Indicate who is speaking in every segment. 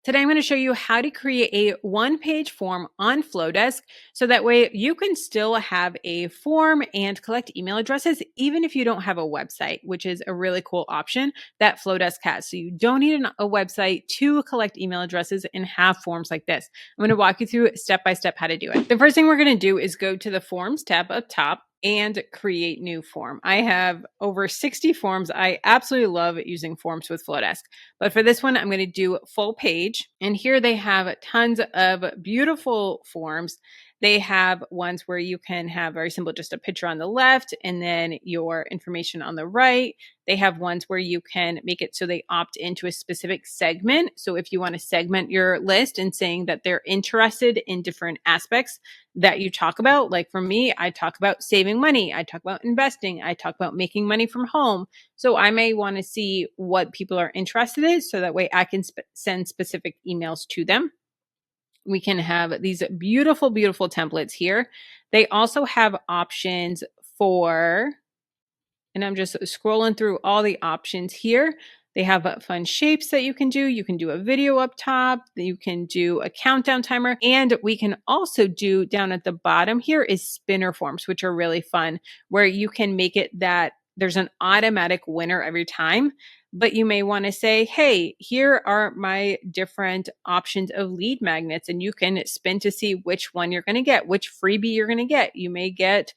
Speaker 1: Today, I'm going to show you how to create a one-page form on Flodesk so that way you can still have a form and collect email addresses even if you don't have a website, which is a really cool option that Flodesk has. So you don't need a website to collect email addresses and have forms like this. I'm going to walk you through step by step how to do it. The first thing we're going to do is go to the Forms tab up top and create new form. I have over 60 forms. I absolutely love using forms with Flodesk. But for this one, I'm going to do full page. And here they have tons of beautiful forms. They have ones where you can have very simple, just a picture on the left and then your information on the right. They have ones where you can make it so they opt into a specific segment. So if you want to segment your list and saying that they're interested in different aspects that you talk about, like for me, I talk about saving money, I talk about investing, I talk about making money from home. So I may want to see what people are interested in so that way I can send specific emails to them. We can have these beautiful, beautiful templates here. They also have options for, and I'm just scrolling through all the options here. They have fun shapes that you can do. You can do a video up top. You can do a countdown timer. And we can also do down at the bottom here is spinner forms, which are really fun, where you can make it that there's an automatic winner every time. But you may want to say, hey, here are my different options of lead magnets. And you can spin to see which one you're going to get, which freebie you're going to get. You may get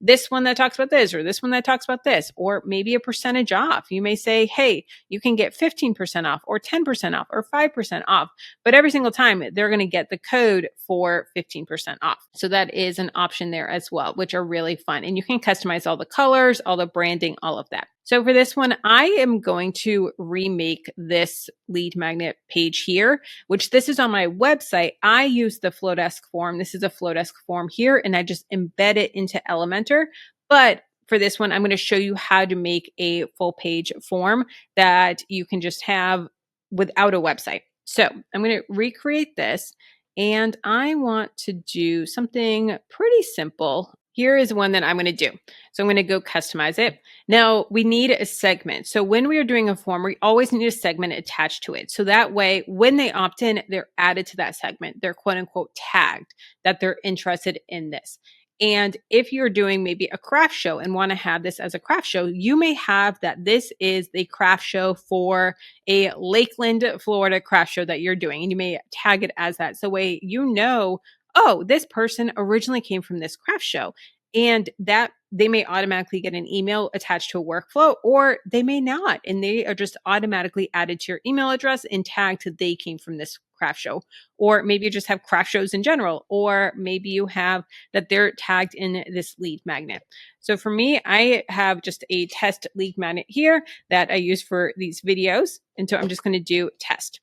Speaker 1: this one that talks about this, or this one that talks about this, or maybe a percentage off. You may say, hey, you can get 15% off or 10% off or 5% off, but every single time they're going to get the code for 15% off. So that is an option there as well, which are really fun. And you can customize all the colors, all the branding, all of that. So for this one, I am going to remake this lead magnet page here, which this is on my website. I use the Flodesk form. This is a Flodesk form here, and I just embed it into Elementor. But for this one, I'm going to show you how to make a full page form that you can just have without a website. So I'm going to recreate this, and I want to do something pretty simple. Here is one that I'm going to do. So I'm going to go customize it. Now we need a segment. So when we are doing a form, we always need a segment attached to it. So that way, when they opt in, they're added to that segment. They're quote unquote tagged that they're interested in this. And if you're doing maybe a craft show and want to have this as a craft show, you may have that this is the craft show for a Lakeland, Florida craft show that you're doing. And you may tag it as that. So way you know, oh, this person originally came from this craft show. And that they may automatically get an email attached to a workflow, or they may not. And they are just automatically added to your email address and tagged that they came from this craft show. Or maybe you just have craft shows in general, or maybe you have that they're tagged in this lead magnet. So for me, I have just a test lead magnet here that I use for these videos. And so I'm just going to do test.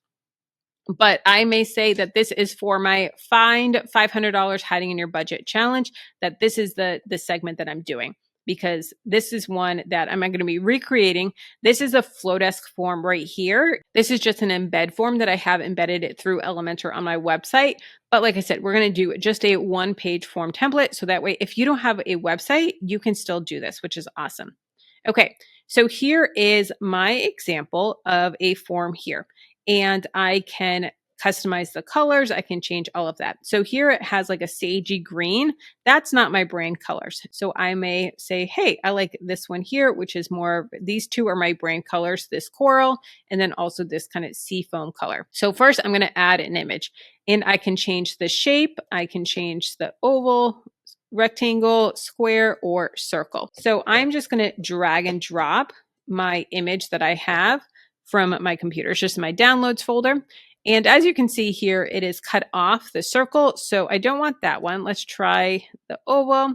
Speaker 1: But I may say that this is for my find $500 hiding in your budget challenge, that this is the segment that I'm doing, because this is one that I'm going to be recreating. This is a Flodesk form right here. This is just an embed form that I have embedded it through Elementor on my website. But like I said, we're going to do just a one-page form template. So that way, if you don't have a website, you can still do this, which is awesome. Okay, so here is my example of a form here. And I can customize the colors. I can change all of that. So here it has like a sagey green. That's not my brand colors. So I may say, hey, I like this one here, which is more, these two are my brand colors, this coral, and then also this kind of seafoam color. So first I'm going to add an image, and I can change the shape. I can change the oval, rectangle, square, or circle. So I'm just going to drag and drop my image that I have from my computer. It's just in my downloads folder. And as you can see here, it is cut off the circle. So I don't want that one. Let's try the oval.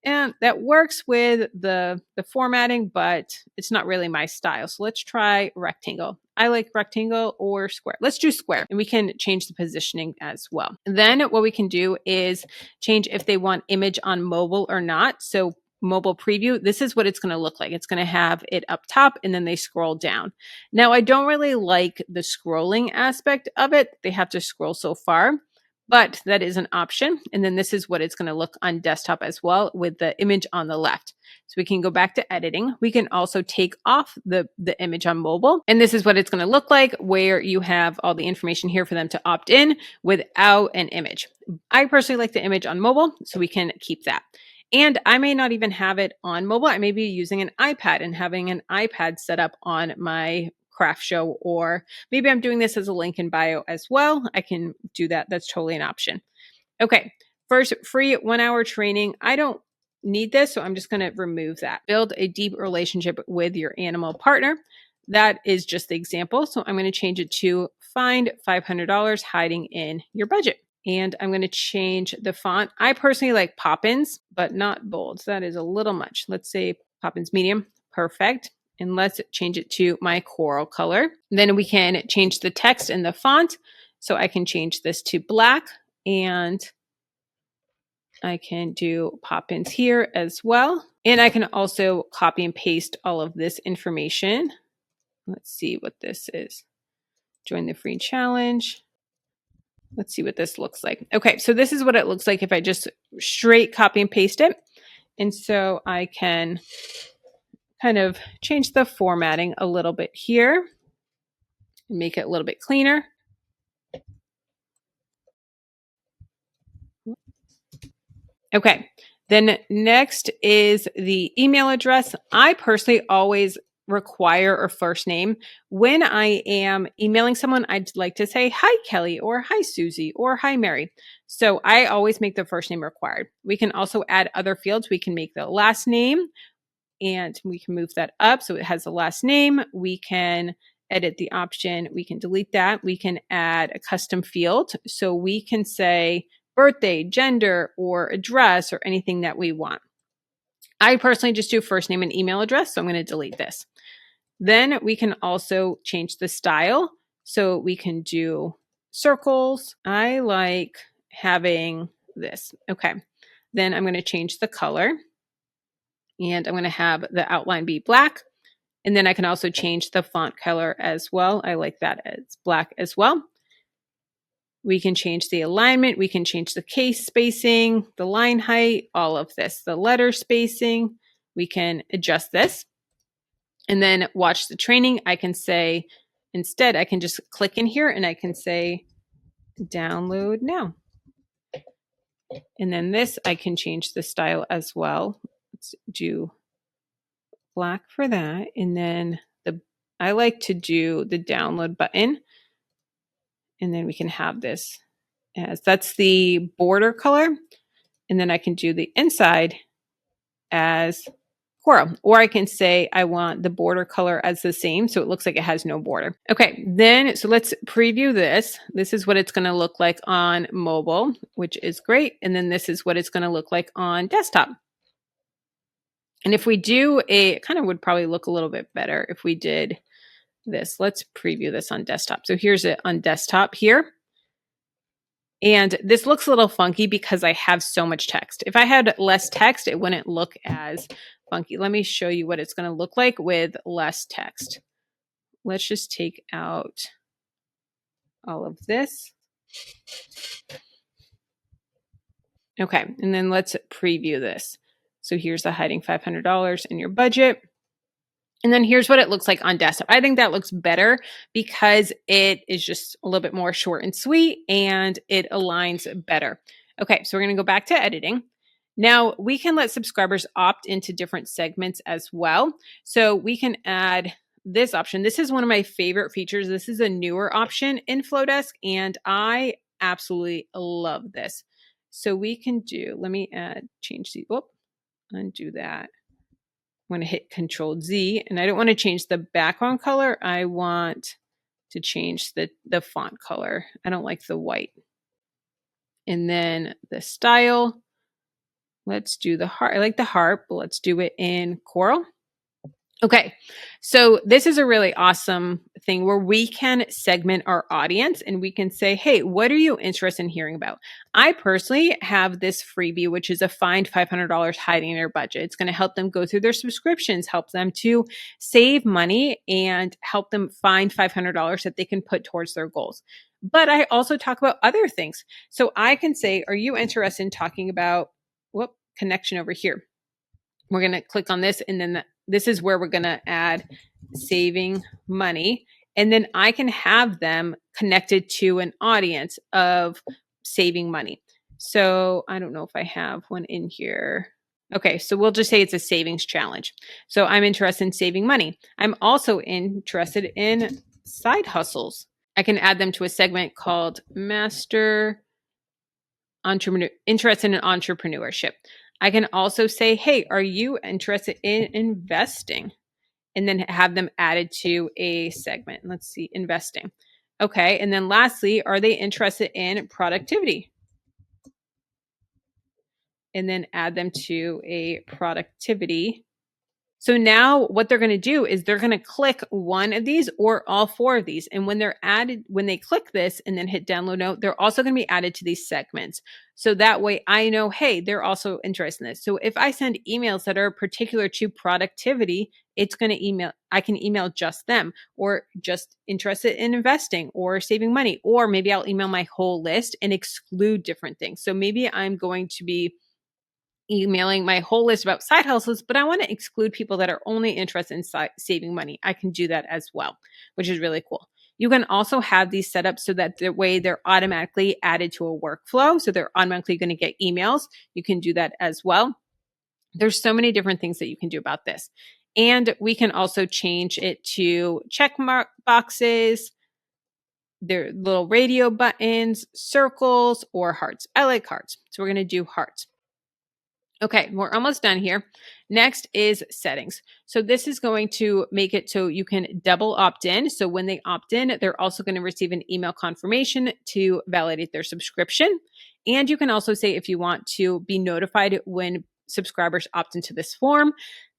Speaker 1: And that works with the formatting, but it's not really my style. So let's try rectangle. I like rectangle or square. Let's do square, and we can change the positioning as well. And then what we can do is change if they want image on mobile or not. So mobile preview, this is what it's going to look like. It's going to have it up top and then they scroll down. Now, I don't really like the scrolling aspect of it. They have to scroll so far. but that is an option. And then this is what it's going to look on desktop as well with the image on the left. So we can go back to editing. We can also take off the image on mobile. And this is what it's going to look like where you have all the information here for them to opt in without an image. I personally like the image on mobile, so we can keep that. And I may not even have it on mobile. I may be using an iPad and having an iPad set up on my craft show, or maybe I'm doing this as a link in bio as well. I can do that. That's totally an option. Okay. First, free 1 hour training. I don't need this, so I'm just going to remove that. Build a deep relationship with your animal partner. That is just the example. So I'm going to change it to find $500 hiding in your budget. And I'm going to change the font. I personally like Poppins, but not bold. So that is a little much. Let's say Poppins medium. Perfect. And let's change it to my coral color. Then we can change the text and the font. So I can change this to black, and I can do Poppins here as well. And I can also copy and paste all of this information. Let's see what this is. Join the free challenge. Let's see what this looks like. Okay, so this is what it looks like if I just straight copy and paste it. And so I can kind of change the formatting a little bit here and make it a little bit cleaner. Okay, then next is the email address. I personally always require a first name. When I am emailing someone, I'd like to say, hi, Kelly, or hi, Susie, or hi, Mary. So I always make the first name required. We can also add other fields. We can make the last name, and we can move that up so it has the last name. We can edit the option. We can delete that. We can add a custom field. So we can say birthday, gender, or address, or anything that we want. I personally just do first name and email address, so I'm going to delete this. Then we can also change the style. So we can do circles. I like having this. Okay. Then I'm going to change the color, and I'm going to have the outline be black. And then I can also change the font color as well. I like that as black as well. We can change the alignment. We can change the case spacing, the line height, all of this, the letter spacing. We can adjust this. And then watch the training. I can say, instead, I can just click in here and I can say, download now. And then this, I can change the style as well. Let's do black for that. And then I like to do the download button. And then we can have this as that's the border color. And then I can do the inside as coral, or I can say I want the border color as the same, so it looks like it has no border. Okay, then so let's preview this. This is what it's going to look like on mobile, which is great. And then this is what it's going to look like on desktop. And if we do it kind of would probably look a little bit better if we did this. Let's preview this on desktop. So here's it on desktop here. And this looks a little funky because I have so much text. If I had less text, it wouldn't look as funky. Let me show you what it's going to look like with less text. Let's just take out all of this. Okay, and then let's preview this. So here's the hiding $500 in your budget. And then here's what it looks like on desktop. I think that looks better because it is just a little bit more short and sweet and it aligns better. Okay, so we're going to go back to editing. Now we can let subscribers opt into different segments as well. So we can add this option. This is one of my favorite features. This is a newer option in Flodesk and I absolutely love this. So we can do, let me change the, undo that. I'm going to hit Control Z, and I don't want to change the background color. I want to change the font color. I don't like the white. And then the style. Let's do the heart. I like the heart, but let's do it in coral. Okay, so this is a really awesome thing where we can segment our audience and we can say, hey, what are you interested in hearing about? I personally have this freebie, which is a find $500 hiding in your budget. It's going to help them go through their subscriptions, help them to save money, and help them find $500 that they can put towards their goals. But I also talk about other things. So I can say, are you interested in talking about, connection over here? We're going to click on this, and then this is where we're going to add saving money. And then I can have them connected to an audience of saving money. So I don't know if I have one in here. Okay, so we'll just say it's a savings challenge. So I'm interested in saving money. I'm also interested in side hustles. I can add them to a segment called Master Entrepreneur, interested in entrepreneurship. I can also say, hey, are you interested in investing? And then have them added to a segment. Let's see, investing. Okay. And then lastly, are they interested in productivity? And then add them to a productivity. So now what they're going to do is they're going to click one of these or all four of these. And when they're added, when they click this and then hit download now, they're also going to be added to these segments. So that way I know, hey, they're also interested in this. So if I send emails that are particular to productivity, it's going to I can email just them, or just interested in investing or saving money. Or maybe I'll email my whole list and exclude different things. So maybe I'm going to be emailing my whole list about side hustles, but I want to exclude people that are only interested in saving money. I can do that as well, which is really cool. You can also have these set up so that the way they're automatically added to a workflow. So they're automatically going to get emails. You can do that as well. There's so many different things that you can do about this. And we can also change it to check mark boxes, their little radio buttons, circles, or hearts. I like hearts. So we're going to do hearts. Okay, we're almost done here. Next is settings. So this is going to make it so you can double opt in. So when they opt in, they're also going to receive an email confirmation to validate their subscription. And you can also say if you want to be notified when subscribers opt into this form.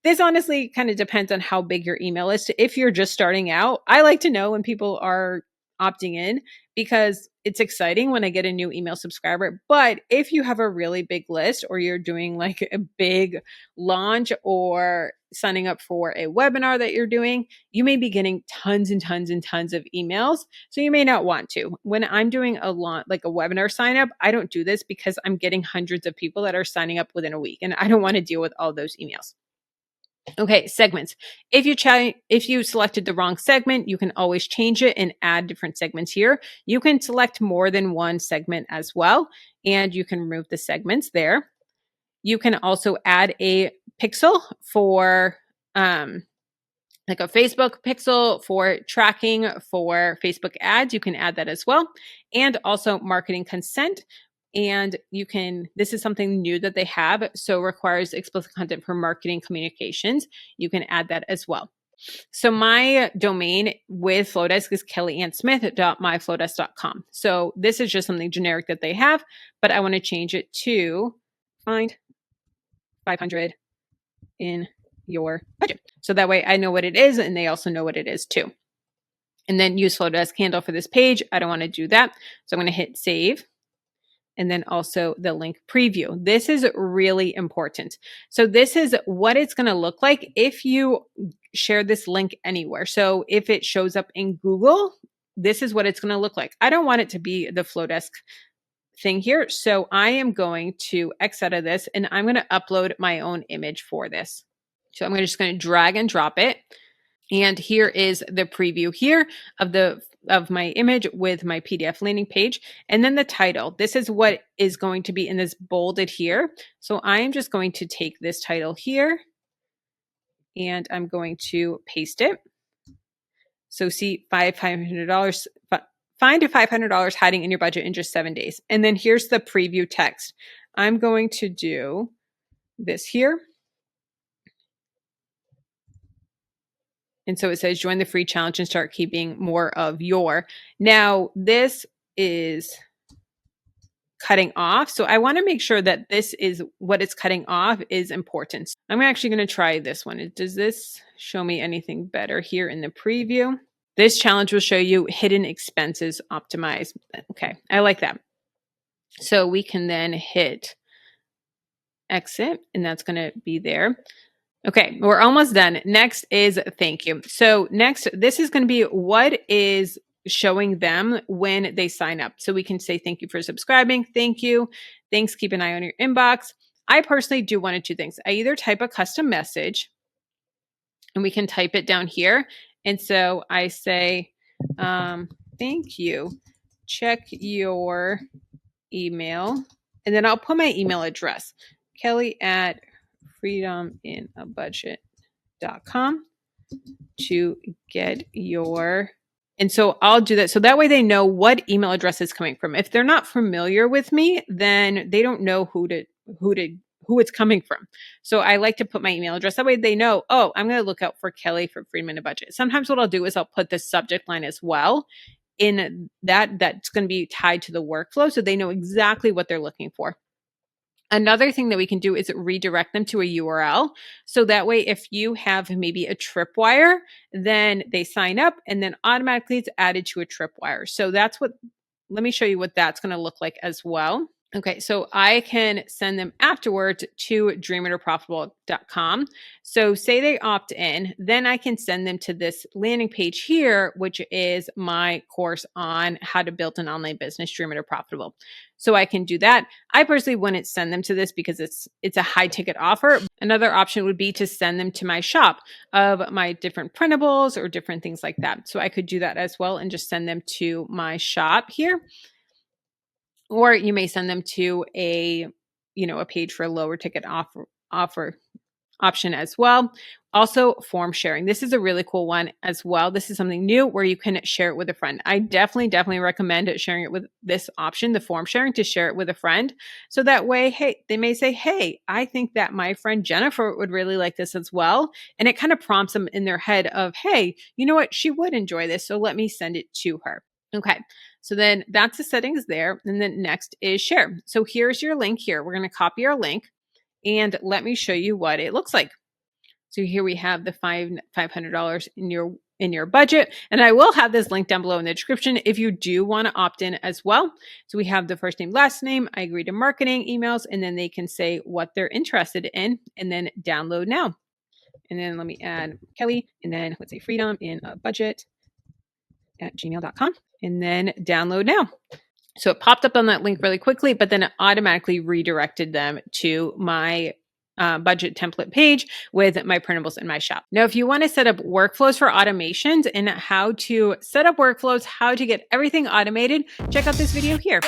Speaker 1: This honestly kind of depends on how big your email is. If you're just starting out, I like to know when people are opting in, because it's exciting when I get a new email subscriber. But if you have a really big list, or you're doing like a big launch or signing up for a webinar that you're doing, you may be getting tons and tons and tons of emails. So you may not want to. When I'm doing a launch, like a webinar sign up, I don't do this because I'm getting hundreds of people that are signing up within a week, and I don't want to deal with all those emails. Okay, segments. If you selected the wrong segment, you can always change it and add different segments here. You can select more than one segment as well, and you can remove the segments there. You can also add a pixel for like a Facebook pixel for tracking for Facebook ads. You can add that as well. And also marketing consent. And you can, this is something new that they have. So requires explicit content for marketing communications. You can add that as well. So my domain with Flodesk is kellyannsmith.myflodesk.com. So this is just something generic that they have, but I want to change it to find 500 in your budget. So that way I know what it is, and they also know what it is too. And then use Flodesk handle for this page. I don't want to do that. So I'm going to hit save. And then also the link preview. This is really important. So this is what it's going to look like if you share this link anywhere. So if it shows up in Google, this is what it's going to look like. I don't want it to be the Flodesk thing here. So I am going to X out of this, and I'm going to upload my own image for this. So I'm just going to drag and drop it. And here is the preview here of my image with my PDF landing page. And then the title. This is what is going to be in this bolded here. So I am just going to take this title here, and I'm going to paste it. So see, $500, find $500 hiding in your budget in just 7 days. And then here's the preview text. I'm going to do this here. And so it says, join the free challenge and start keeping more of your. Now, this is cutting off. So I want to make sure that this is what it's cutting off is important. I'm actually going to try this one. Does this show me anything better here in the preview? This challenge will show you hidden expenses optimized. Okay, I like that. So we can then hit exit, and that's going to be there. Okay, we're almost done. Next is thank you. So next, this is going to be what is showing them when they sign up. So we can say thank you for subscribing. Thank you. Thanks. Keep an eye on your inbox. I personally do one of two things. I either type a custom message, and we can type it down here. And so I say, thank you. Check your email. And then I'll put my email address, kelly@freedominabudget.com to get your, and so I'll do that. So that way they know what email address is coming from. If they're not familiar with me, then they don't know who it's coming from. So I like to put my email address. That way they know, oh, I'm going to look out for Kelly for Freedom in a Budget. Sometimes what I'll do is I'll put the subject line as well in that's going to be tied to the workflow. So they know exactly what they're looking for. Another thing that we can do is redirect them to a URL. So that way, if you have maybe a tripwire, then they sign up and then automatically it's added to a tripwire. So that's what, let me show you what that's going to look like as well. Okay, so I can send them afterwards to dreamitterprofitable.com. So say they opt in, then I can send them to this landing page here, which is my course on how to build an online business, Dream It or Profitable. So I can do that. I personally wouldn't send them to this because it's a high ticket offer. Another option would be to send them to my shop of my different printables or different things like that. So I could do that as well and just send them to my shop here. Or you may send them to a page for a lower ticket offer option as well. Also, form sharing. This is a really cool one as well. This is something new where you can share it with a friend. I definitely recommend sharing it with this option, the form sharing, to share it with a friend. So that way, hey, they may say, hey, I think that my friend Jennifer would really like this as well. And it kind of prompts them in their head of, hey, you know what? She would enjoy this. So let me send it to her. Okay, so then that's the settings there. And then next is share. So here's your link here. We're going to copy our link and let me show you what it looks like. So here we have the $500 in your budget. And I will have this link down below in the description if you do want to opt in as well. So we have the first name, last name, I agree to marketing emails, and then they can say what they're interested in and then download now. And then let me add Kelly and then let's say freedom in a budget at gmail.com and then download now. So it popped up on that link really quickly, but then it automatically redirected them to my budget template page with my printables in my shop. Now, if you want to set up workflows for automations and how to set up workflows, how to get everything automated, check out this video here.